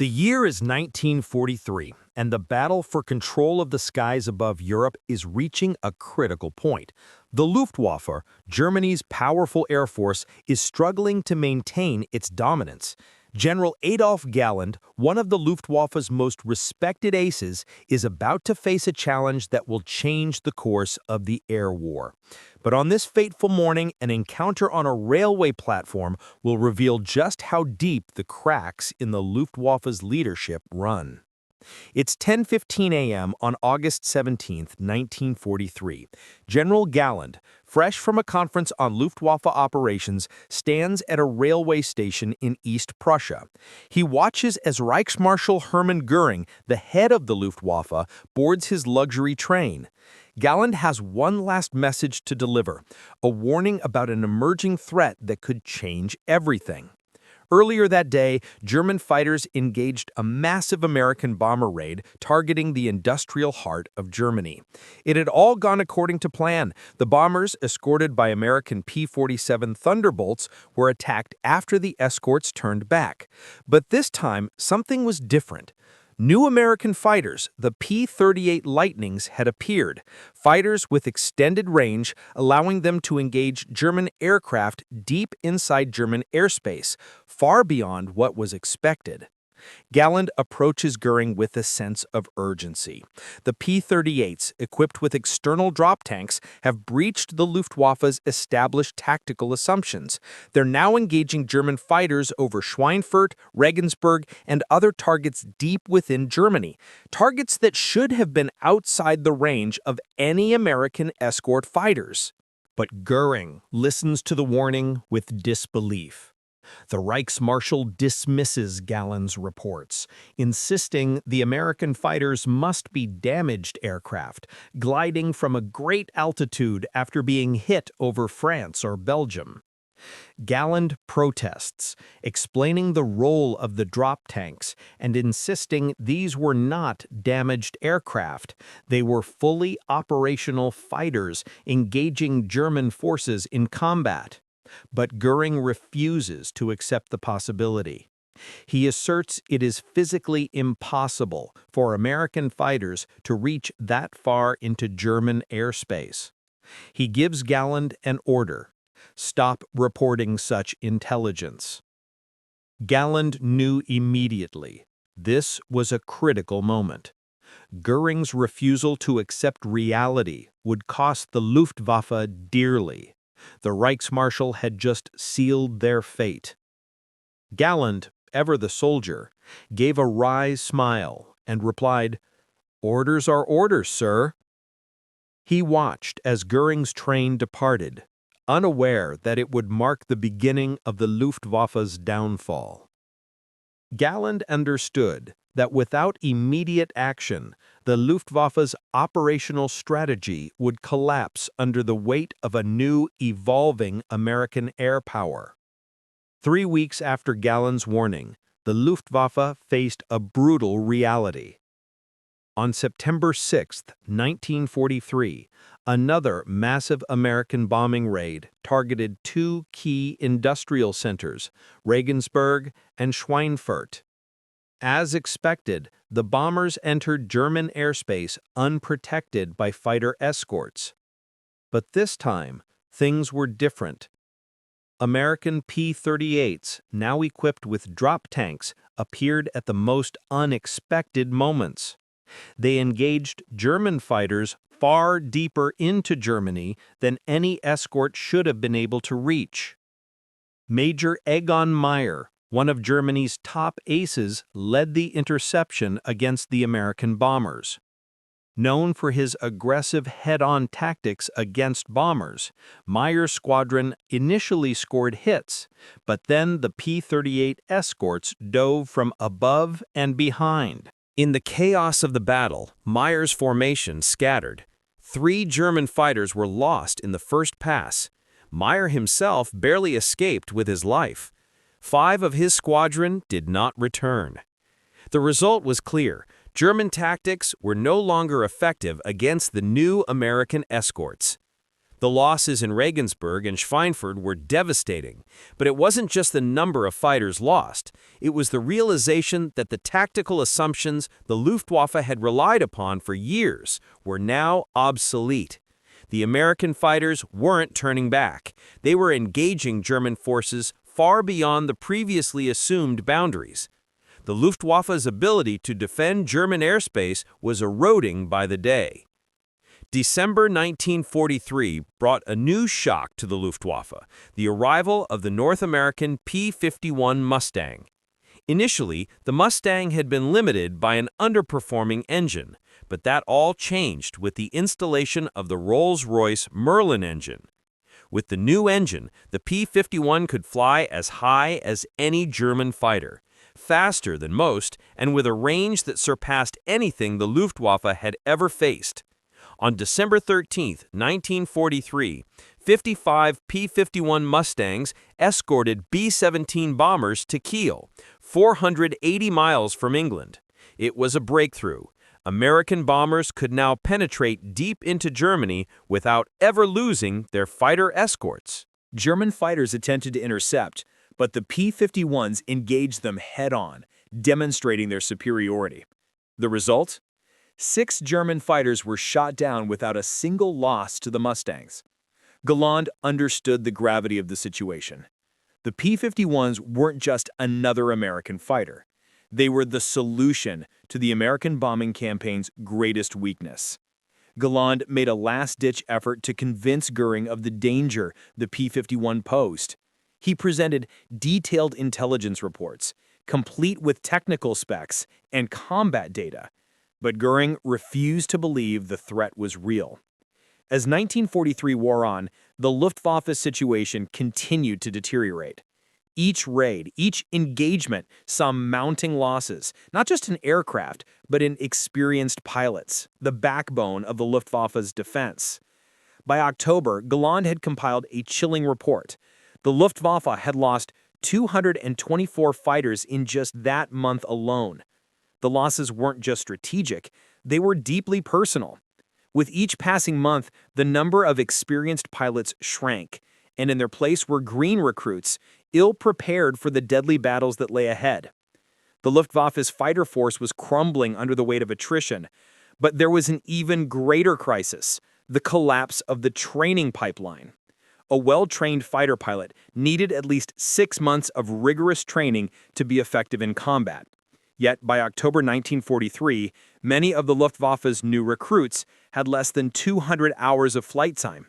The year is 1943, and the battle for control of the skies above Europe is reaching a critical point. The Luftwaffe, Germany's powerful air force, is struggling to maintain its dominance. General Adolf Galland, one of the Luftwaffe's most respected aces, is about to face a challenge that will change the course of the air war. But on this fateful morning, an encounter on a railway platform will reveal just how deep the cracks in the Luftwaffe's leadership run. It's 10:15 a.m. on August 17, 1943. General Galland, fresh from a conference on Luftwaffe operations, stands at a railway station in East Prussia. He watches as Reichsmarschall Hermann Göring, the head of the Luftwaffe, boards his luxury train. Galland has one last message to deliver, a warning about an emerging threat that could change everything. Earlier that day, German fighters engaged a massive American bomber raid targeting the industrial heart of Germany. It had all gone according to plan. The bombers, escorted by American P-47 Thunderbolts, were attacked after the escorts turned back. But this time, something was different. New American fighters, the P-38 Lightnings, had appeared, fighters with extended range, allowing them to engage German aircraft deep inside German airspace, far beyond what was expected. Galland approaches Göring with a sense of urgency. The P-38s, equipped with external drop tanks, have breached the Luftwaffe's established tactical assumptions. They're now engaging German fighters over Schweinfurt, Regensburg, and other targets deep within Germany, targets that should have been outside the range of any American escort fighters. But Göring listens to the warning with disbelief. The Reichsmarschall dismisses Galland's reports, insisting the American fighters must be damaged aircraft, gliding from a great altitude after being hit over France or Belgium. Galland protests, explaining the role of the drop tanks and insisting these were not damaged aircraft. They were fully operational fighters engaging German forces in combat. But Göring refuses to accept the possibility. He asserts it is physically impossible for American fighters to reach that far into German airspace. He gives Galland an order: stop reporting such intelligence. Galland knew immediately this was a critical moment. Göring's refusal to accept reality would cost the Luftwaffe dearly. The Reichsmarschall had just sealed their fate. Galland, ever the soldier, gave a wry smile and replied, "Orders are orders, sir." He watched as Göring's train departed, unaware that it would mark the beginning of the Luftwaffe's downfall. Galland understood that without immediate action, the Luftwaffe's operational strategy would collapse under the weight of a new, evolving American air power. 3 weeks after Galland's warning, the Luftwaffe faced a brutal reality. On September 6, 1943, another massive American bombing raid targeted two key industrial centers, Regensburg and Schweinfurt. As expected, the bombers entered German airspace unprotected by fighter escorts. But this time, things were different. American P-38s, now equipped with drop tanks, appeared at the most unexpected moments. They engaged German fighters far deeper into Germany than any escort should have been able to reach. Major Egon Meyer, one of Germany's top aces, led the interception against the American bombers. Known for his aggressive head-on tactics against bombers, Meyer's squadron initially scored hits, but then the P-38 escorts dove from above and behind. In the chaos of the battle, Meyer's formation scattered. 3 German fighters were lost in the first pass. Meyer himself barely escaped with his life. 5 of his squadron did not return. The result was clear. German tactics were no longer effective against the new American escorts. The losses in Regensburg and Schweinfurt were devastating, but it wasn't just the number of fighters lost. It was the realization that the tactical assumptions the Luftwaffe had relied upon for years were now obsolete. The American fighters weren't turning back. They were engaging German forces far beyond the previously assumed boundaries. The Luftwaffe's ability to defend German airspace was eroding by the day. December 1943 brought a new shock to the Luftwaffe, the arrival of the North American P-51 Mustang. Initially, the Mustang had been limited by an underperforming engine, but that all changed with the installation of the Rolls-Royce Merlin engine. With the new engine, the P-51 could fly as high as any German fighter, faster than most, and with a range that surpassed anything the Luftwaffe had ever faced. On December 13, 1943, 55 P-51 Mustangs escorted B-17 bombers to Kiel, 480 miles from England. It was a breakthrough. American bombers could now penetrate deep into Germany without ever losing their fighter escorts. German fighters attempted to intercept, but the P-51s engaged them head-on, demonstrating their superiority. The result? 6 German fighters were shot down without a single loss to the Mustangs. Galland understood the gravity of the situation. The P-51s weren't just another American fighter. They were the solution to the American bombing campaign's greatest weakness. Galland made a last-ditch effort to convince Göring of the danger the P-51 posed. He presented detailed intelligence reports, complete with technical specs and combat data. But Göring refused to believe the threat was real. As 1943 wore on, the Luftwaffe's situation continued to deteriorate. Each raid, each engagement saw mounting losses, not just in aircraft, but in experienced pilots, the backbone of the Luftwaffe's defense. By October, Galland had compiled a chilling report. The Luftwaffe had lost 224 fighters in just that month alone. The losses weren't just strategic, they were deeply personal. With each passing month, the number of experienced pilots shrank, and in their place were green recruits, ill-prepared for the deadly battles that lay ahead. The Luftwaffe's fighter force was crumbling under the weight of attrition, but there was an even greater crisis, the collapse of the training pipeline. A well-trained fighter pilot needed at least 6 months of rigorous training to be effective in combat. Yet, by October 1943, many of the Luftwaffe's new recruits had less than 200 hours of flight time.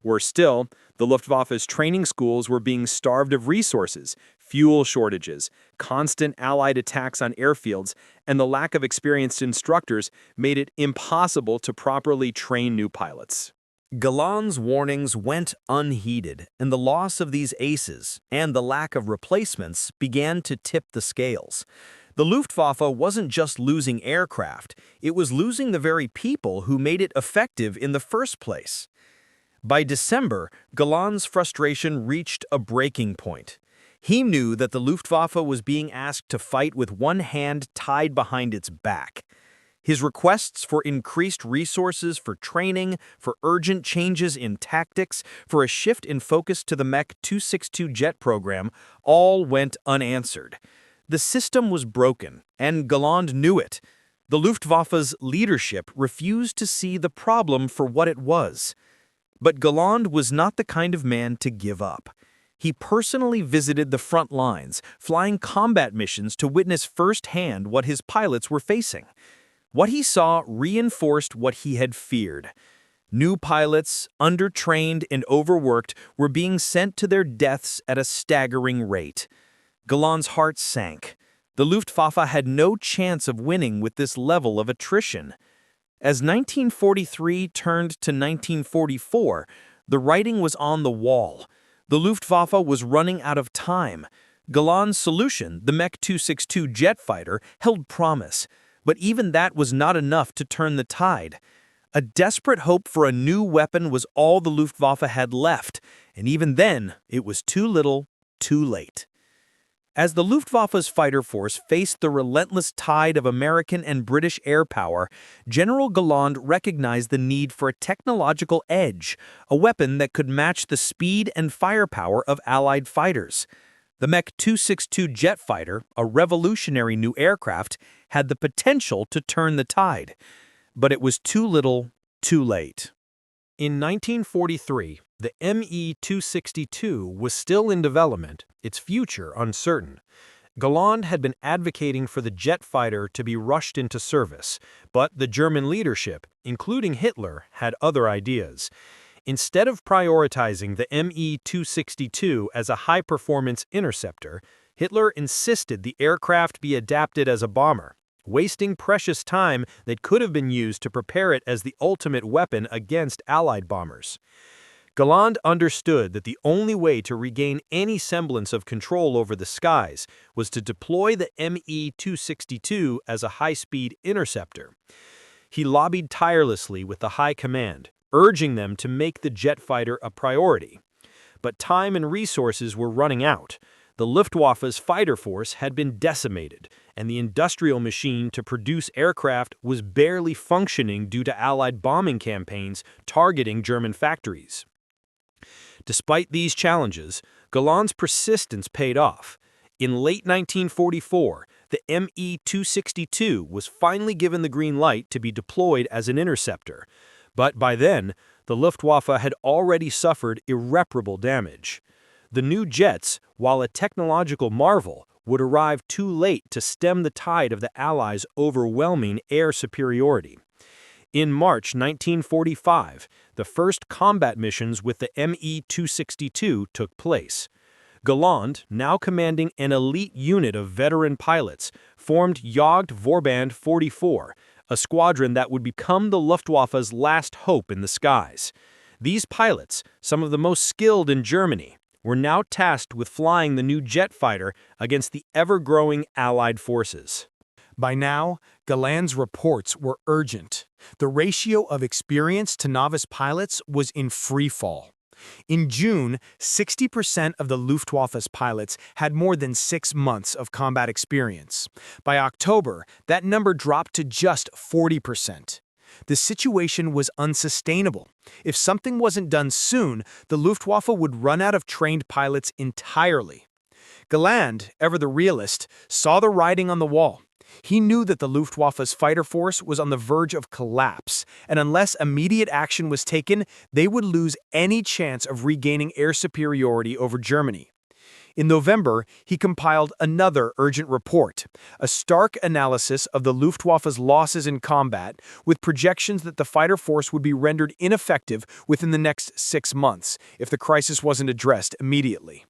Worse still, the Luftwaffe's training schools were being starved of resources, fuel shortages, constant Allied attacks on airfields, and the lack of experienced instructors made it impossible to properly train new pilots. Galland's warnings went unheeded, and the loss of these aces and the lack of replacements began to tip the scales. The Luftwaffe wasn't just losing aircraft, it was losing the very people who made it effective in the first place. By December, Galland's frustration reached a breaking point. He knew that the Luftwaffe was being asked to fight with one hand tied behind its back. His requests for increased resources for training, for urgent changes in tactics, for a shift in focus to the Mech 262 jet program, all went unanswered. The system was broken, and Galland knew it. The Luftwaffe's leadership refused to see the problem for what it was. But Galland was not the kind of man to give up. He personally visited the front lines, flying combat missions to witness firsthand what his pilots were facing. What he saw reinforced what he had feared. New pilots, undertrained and overworked, were being sent to their deaths at a staggering rate. Galland's heart sank. The Luftwaffe had no chance of winning with this level of attrition. As 1943 turned to 1944, the writing was on the wall. The Luftwaffe was running out of time. Galland's solution, the Mech 262 jet fighter, held promise, but even that was not enough to turn the tide. A desperate hope for a new weapon was all the Luftwaffe had left, and even then, it was too little, too late. As the Luftwaffe's fighter force faced the relentless tide of American and British air power, General Galland recognized the need for a technological edge, a weapon that could match the speed and firepower of Allied fighters. The Mech 262 jet fighter, a revolutionary new aircraft, had the potential to turn the tide. But it was too little, too late. In 1943, the Me-262 was still in development, its future uncertain. Galland had been advocating for the jet fighter to be rushed into service, but the German leadership, including Hitler, had other ideas. Instead of prioritizing the Me-262 as a high-performance interceptor, Hitler insisted the aircraft be adapted as a bomber, wasting precious time that could have been used to prepare it as the ultimate weapon against Allied bombers. Galland understood that the only way to regain any semblance of control over the skies was to deploy the Me-262 as a high-speed interceptor. He lobbied tirelessly with the High Command, urging them to make the jet fighter a priority. But time and resources were running out. The Luftwaffe's fighter force had been decimated, and the industrial machine to produce aircraft was barely functioning due to Allied bombing campaigns targeting German factories. Despite these challenges, Galland's persistence paid off. In late 1944, the Me-262 was finally given the green light to be deployed as an interceptor. But by then, the Luftwaffe had already suffered irreparable damage. The new jets, while a technological marvel, would arrive too late to stem the tide of the Allies' overwhelming air superiority. In March 1945, the first combat missions with the Me-262 took place. Galland, now commanding an elite unit of veteran pilots, formed Jagdverband 44, a squadron that would become the Luftwaffe's last hope in the skies. These pilots, some of the most skilled in Germany, were now tasked with flying the new jet fighter against the ever-growing Allied forces. By now, Galland's reports were urgent. The ratio of experienced to novice pilots was in free fall. In June, 60% of the Luftwaffe's pilots had more than 6 months of combat experience. By October, that number dropped to just 40%. The situation was unsustainable. If something wasn't done soon, the Luftwaffe would run out of trained pilots entirely. Galland, ever the realist, saw the writing on the wall. He knew that the Luftwaffe's fighter force was on the verge of collapse, and unless immediate action was taken, they would lose any chance of regaining air superiority over Germany. In November, he compiled another urgent report, a stark analysis of the Luftwaffe's losses in combat, with projections that the fighter force would be rendered ineffective within the next 6 months if the crisis wasn't addressed immediately.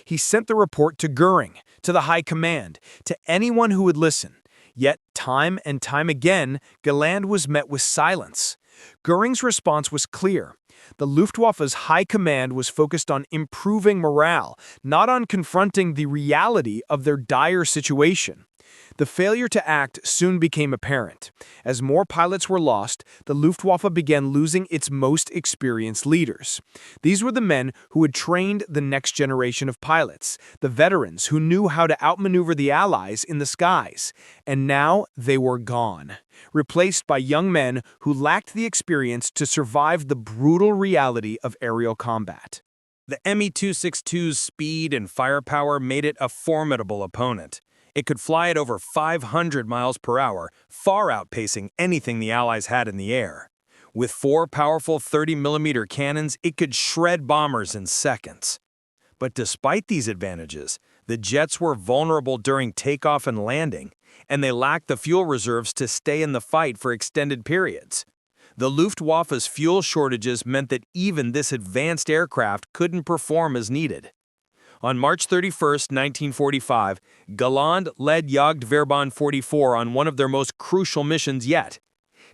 He sent the report to Göring, to the High Command, to anyone who would listen. Yet, time and time again, Galland was met with silence. Göring's response was clear. The Luftwaffe's High Command was focused on improving morale, not on confronting the reality of their dire situation. The failure to act soon became apparent. As more pilots were lost, the Luftwaffe began losing its most experienced leaders. These were the men who had trained the next generation of pilots, the veterans who knew how to outmaneuver the Allies in the skies. And now they were gone, replaced by young men who lacked the experience to survive the brutal reality of aerial combat. The Me-262's speed and firepower made it a formidable opponent. It could fly at over 500 miles per hour, far outpacing anything the Allies had in the air. With 4 powerful 30mm cannons, it could shred bombers in seconds. But despite these advantages, the jets were vulnerable during takeoff and landing, and they lacked the fuel reserves to stay in the fight for extended periods. The Luftwaffe's fuel shortages meant that even this advanced aircraft couldn't perform as needed. On March 31, 1945, Galland led Jagdverband 44 on one of their most crucial missions yet.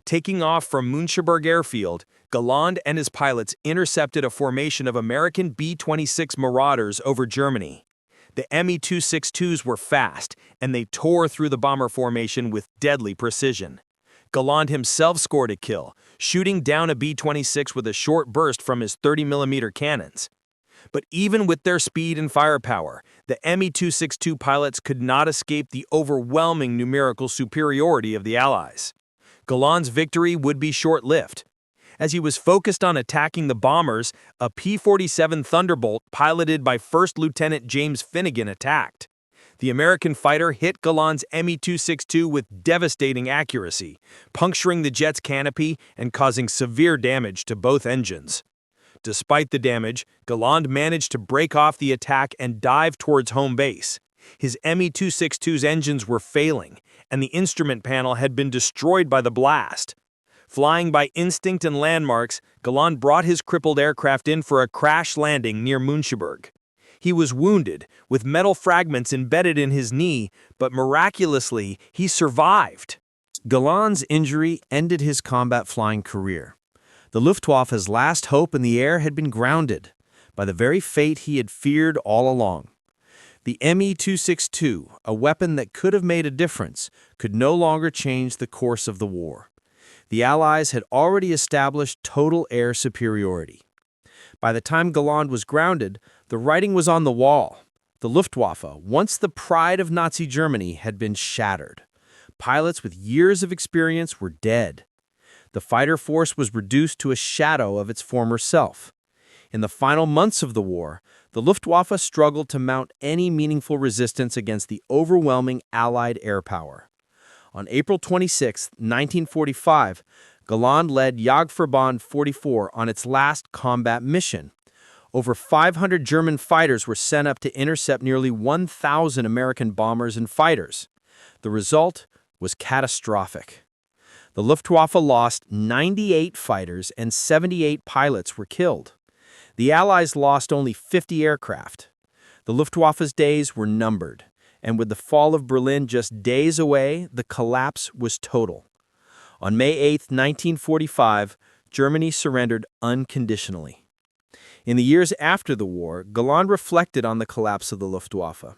Taking off from Müncheberg Airfield, Galland and his pilots intercepted a formation of American B-26 Marauders over Germany. The Me-262s were fast, and they tore through the bomber formation with deadly precision. Galland himself scored a kill, shooting down a B-26 with a short burst from his 30mm cannons. But even with their speed and firepower, the Me-262 pilots could not escape the overwhelming numerical superiority of the Allies. Galland's victory would be short-lived. As he was focused on attacking the bombers, a P-47 Thunderbolt piloted by First Lieutenant James Finnegan attacked. The American fighter hit Galland's Me-262 with devastating accuracy, puncturing the jet's canopy and causing severe damage to both engines. Despite the damage, Galland managed to break off the attack and dive towards home base. His Me-262's engines were failing, and the instrument panel had been destroyed by the blast. Flying by instinct and landmarks, Galland brought his crippled aircraft in for a crash landing near Müncheberg. He was wounded, with metal fragments embedded in his knee, but miraculously, he survived. Galland's injury ended his combat flying career. The Luftwaffe's last hope in the air had been grounded by the very fate he had feared all along. The Me-262, a weapon that could have made a difference, could no longer change the course of the war. The Allies had already established total air superiority. By the time Galland was grounded, the writing was on the wall. The Luftwaffe, once the pride of Nazi Germany, had been shattered. Pilots with years of experience were dead. The fighter force was reduced to a shadow of its former self. In the final months of the war, the Luftwaffe struggled to mount any meaningful resistance against the overwhelming Allied air power. On April 26, 1945, Galland led Jagdverband 44 on its last combat mission. Over 500 German fighters were sent up to intercept nearly 1,000 American bombers and fighters. The result was catastrophic. The Luftwaffe lost 98 fighters and 78 pilots were killed. The Allies lost only 50 aircraft. The Luftwaffe's days were numbered, and with the fall of Berlin just days away, the collapse was total. On May 8, 1945, Germany surrendered unconditionally. In the years after the war, Galland reflected on the collapse of the Luftwaffe.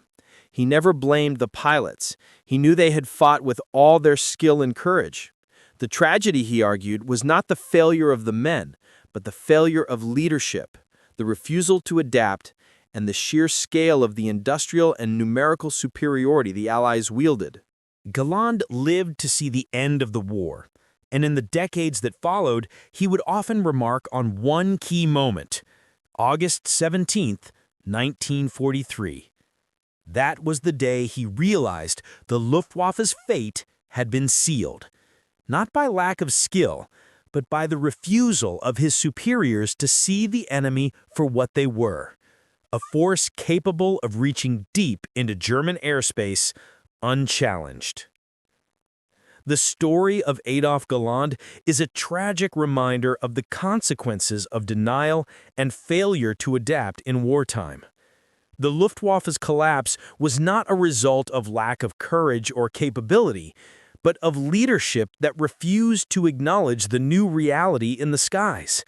He never blamed the pilots. He knew they had fought with all their skill and courage. The tragedy, he argued, was not the failure of the men, but the failure of leadership, the refusal to adapt, and the sheer scale of the industrial and numerical superiority the Allies wielded. Galland lived to see the end of the war, and in the decades that followed, he would often remark on one key moment, August 17, 1943. That was the day he realized the Luftwaffe's fate had been sealed, not by lack of skill, but by the refusal of his superiors to see the enemy for what they were, a force capable of reaching deep into German airspace unchallenged. The story of Adolf Galland is a tragic reminder of the consequences of denial and failure to adapt in wartime. The Luftwaffe's collapse was not a result of lack of courage or capability, but of leadership that refused to acknowledge the new reality in the skies.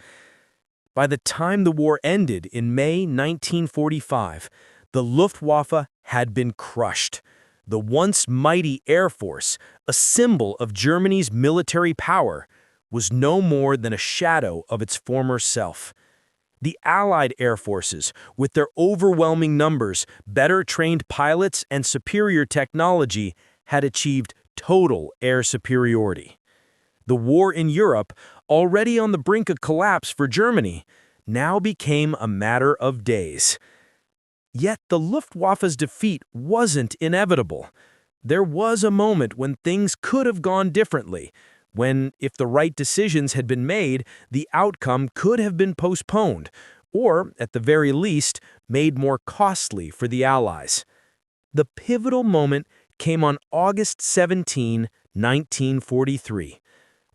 By the time the war ended in May 1945, the Luftwaffe had been crushed. The once mighty Air Force, a symbol of Germany's military power, was no more than a shadow of its former self. The Allied air forces, with their overwhelming numbers, better trained pilots, and superior technology, had achieved total air superiority. The war in Europe, already on the brink of collapse for Germany, now became a matter of days. Yet the Luftwaffe's defeat wasn't inevitable. There was a moment when things could have gone differently, when, if the right decisions had been made, the outcome could have been postponed, or, at the very least, made more costly for the Allies. The pivotal moment came on August 17, 1943,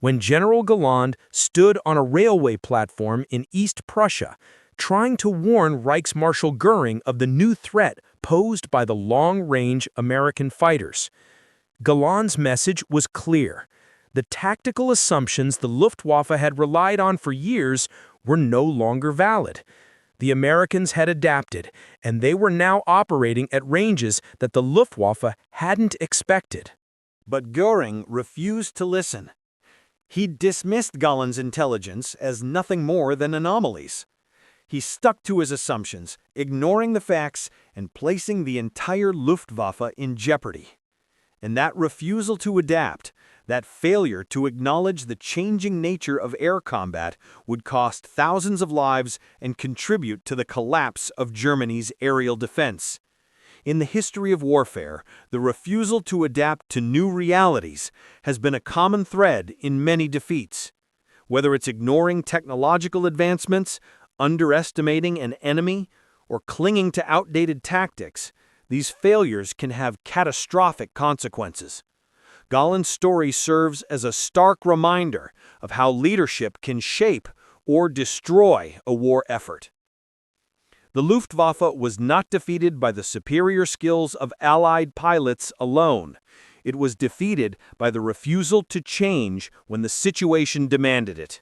when General Galland stood on a railway platform in East Prussia, trying to warn Reichsmarshal Göring of the new threat posed by the long-range American fighters. Galland's message was clear. The tactical assumptions the Luftwaffe had relied on for years were no longer valid. The Americans had adapted, and they were now operating at ranges that the Luftwaffe hadn't expected. But Göring refused to listen. He dismissed Galland's intelligence as nothing more than anomalies. He stuck to his assumptions, ignoring the facts and placing the entire Luftwaffe in jeopardy. And that refusal to adapt, that failure to acknowledge the changing nature of air combat, would cost thousands of lives and contribute to the collapse of Germany's aerial defense. In the history of warfare, the refusal to adapt to new realities has been a common thread in many defeats. Whether it's ignoring technological advancements, underestimating an enemy, or clinging to outdated tactics, these failures can have catastrophic consequences. Galland's story serves as a stark reminder of how leadership can shape or destroy a war effort. The Luftwaffe was not defeated by the superior skills of Allied pilots alone. It was defeated by the refusal to change when the situation demanded it.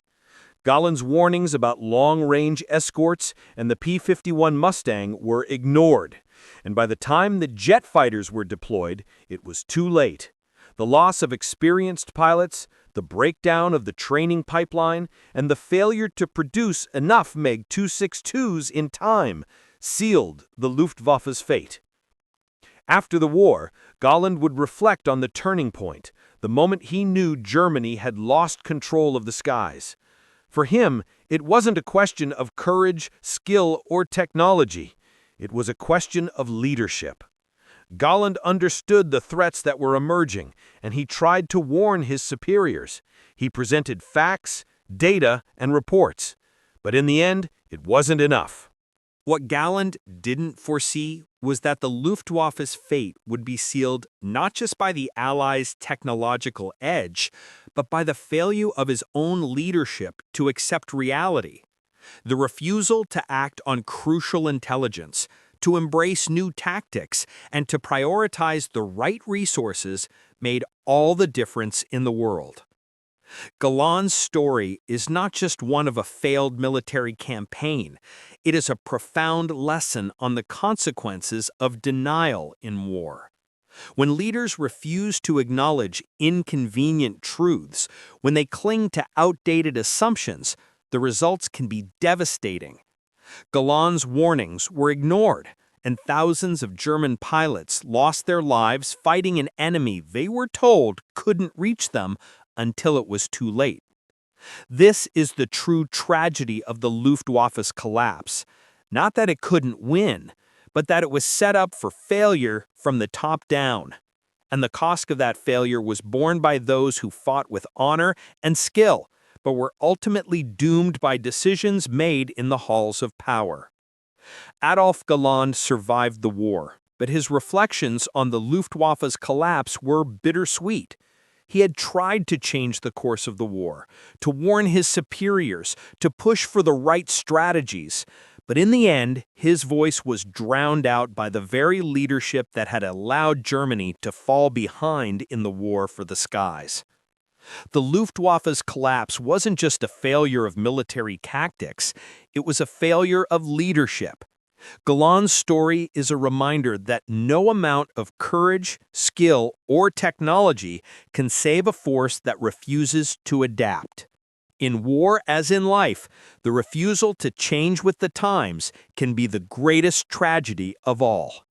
Galland's warnings about long-range escorts and the P-51 Mustang were ignored, and by the time the jet fighters were deployed, it was too late. The loss of experienced pilots, the breakdown of the training pipeline, and the failure to produce enough MiG-262s in time sealed the Luftwaffe's fate. After the war, Galland would reflect on the turning point, the moment he knew Germany had lost control of the skies. For him, it wasn't a question of courage, skill, or technology. It was a question of leadership. Galland understood the threats that were emerging, and he tried to warn his superiors. He presented facts, data, and reports. But in the end, it wasn't enough. What Galland didn't foresee was that the Luftwaffe's fate would be sealed not just by the Allies' technological edge, but by the failure of his own leadership to accept reality. The refusal to act on crucial intelligence, to embrace new tactics, and to prioritize the right resources made all the difference in the world. Galland's story is not just one of a failed military campaign. It is a profound lesson on the consequences of denial in war. When leaders refuse to acknowledge inconvenient truths, when they cling to outdated assumptions, the results can be devastating. Galland's warnings were ignored, and thousands of German pilots lost their lives fighting an enemy they were told couldn't reach them until it was too late. This is the true tragedy of the Luftwaffe's collapse. Not that it couldn't win, but that it was set up for failure from the top down. And the cost of that failure was borne by those who fought with honor and skill, but were ultimately doomed by decisions made in the halls of power. Adolf Galland survived the war, but his reflections on the Luftwaffe's collapse were bittersweet. He had tried to change the course of the war, to warn his superiors, to push for the right strategies. But in the end, his voice was drowned out by the very leadership that had allowed Germany to fall behind in the war for the skies. The Luftwaffe's collapse wasn't just a failure of military tactics, it was a failure of leadership. Galland's story is a reminder that no amount of courage, skill, or technology can save a force that refuses to adapt. In war, as in life, the refusal to change with the times can be the greatest tragedy of all.